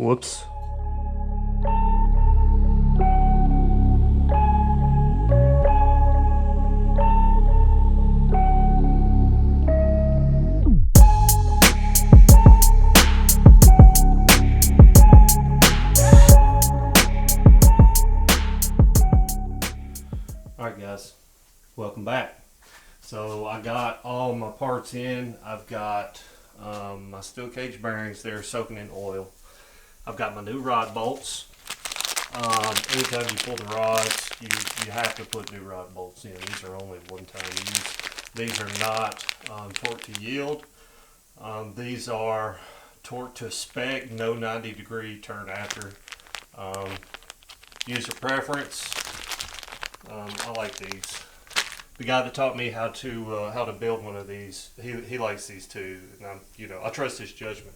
Whoops. Alright guys, welcome back. So I got all my parts in. I've got my steel cage bearings, they're soaking in oil. I've got my new rod bolts. Anytime you pull the rods, you have to put new rod bolts in. These are only one-time use. These are not torque to yield. These are torque to spec, no 90-degree turn after. User preference. I like these. The guy that taught me how to build one of these, he likes these too, and I trust his judgment.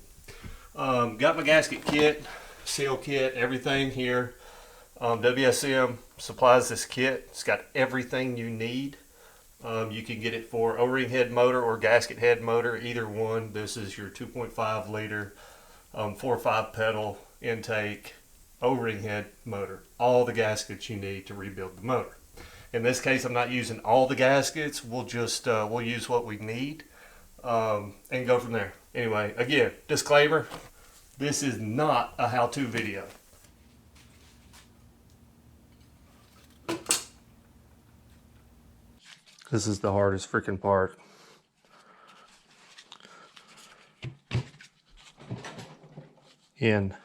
Got my gasket kit, seal kit, everything here. WSM supplies this kit. It's got everything you need. You can get it for O-ring head motor or gasket head motor, either one. This is your 2.5 liter, 4/5 pedal intake O-ring head motor. All the gaskets you need to rebuild the motor. In this case, I'm not using all the gaskets. We'll just we'll use what we need and go from there. Anyway, again, disclaimer: this is not a how-to video. This is the hardest freaking part. In.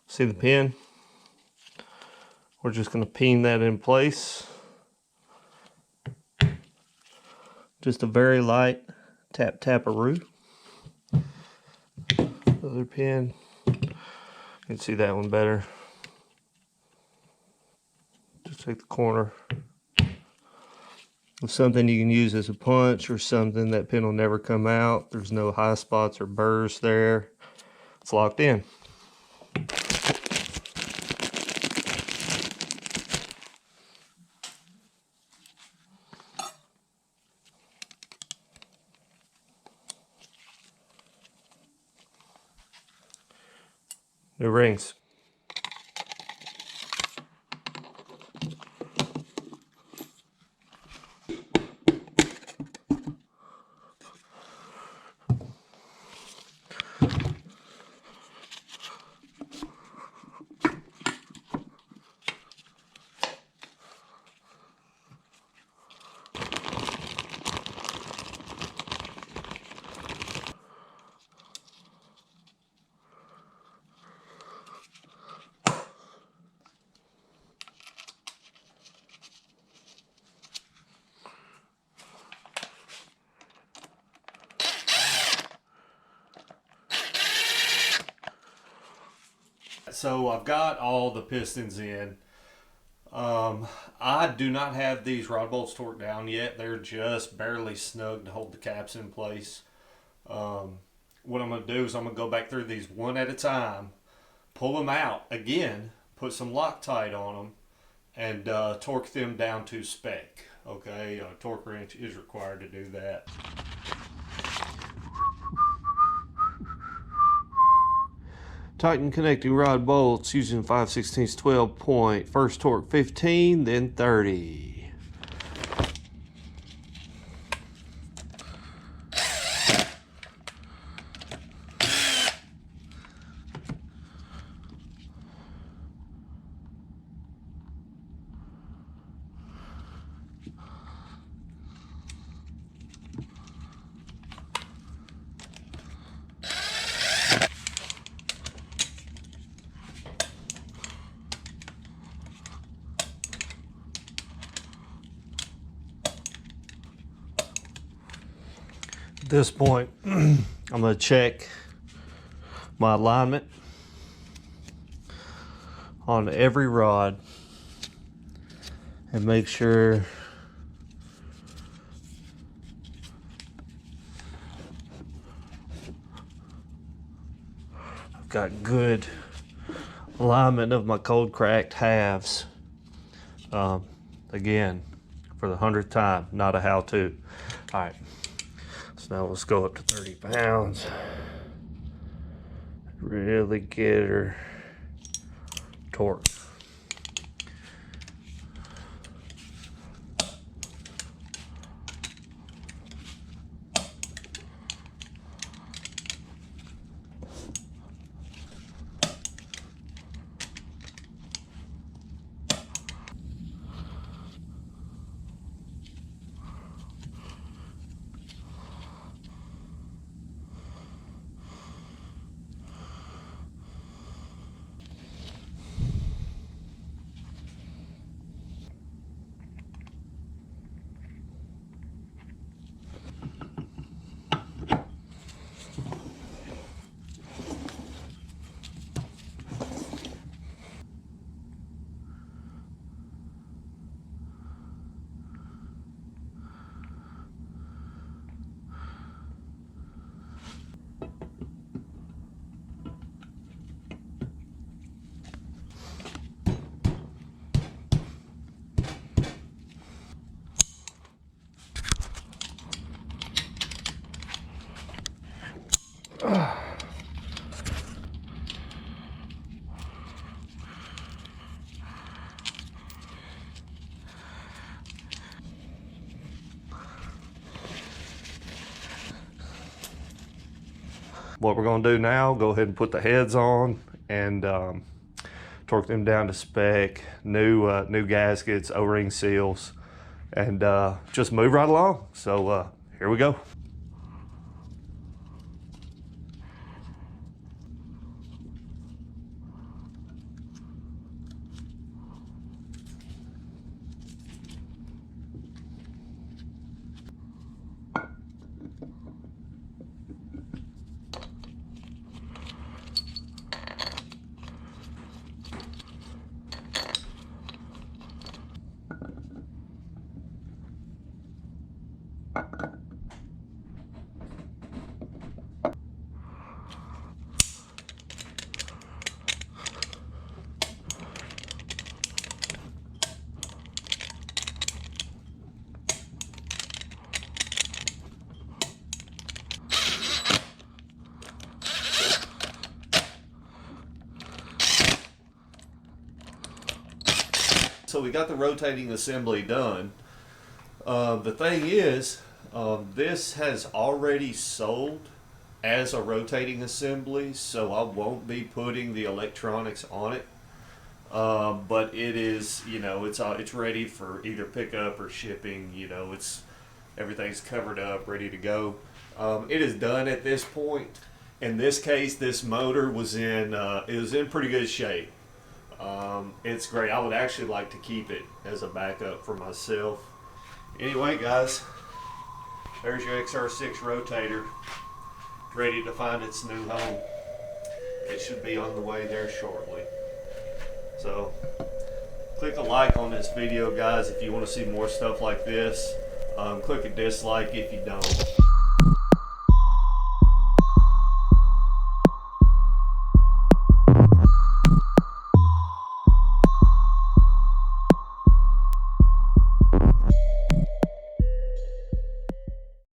See the pin? We're just going to pin that in place. Just a very light tap-tap-a-roo. Other pin. You can see that one better. Just take the corner. With something you can use as a punch or something, that pin will never come out. There's no high spots or burrs there. It's locked in. New rings. So I've got all the pistons in. I do not have these rod bolts torqued down yet. They're just barely snug to hold the caps in place. What I'm going to do is I'm going to go back through these one at a time, pull them out again, put some Loctite on them, and torque them down to spec. Okay, a torque wrench is required to do that. Tighten connecting rod bolts using 5/16 12 point. First torque 15, then 30. At this point, I'm going to check my alignment on every rod and make sure I've got good alignment of my cold cracked halves. Again, for the 100th time, not a how-to. All right, so now let's go up to 30 pounds. Really get her torque. What we're going to do now, go ahead and put the heads on and torque them down to spec, new gaskets, O-ring seals, and just move right along. So here we go. So we got the rotating assembly done. The thing is, this has already sold as a rotating assembly, so I won't be putting the electronics on it. But it is, you know, it's ready for either pickup or shipping. You know, everything's covered up, ready to go. It is done at this point. In this case, this motor was in pretty good shape. It's great. I would actually like to keep it as a backup for myself. Anyway, guys, there's your Xr6 rotator, ready to find its new home. It should be on the way there shortly. So, click a like on this video, guys, if you want to see more stuff like this. Click a dislike if you don't.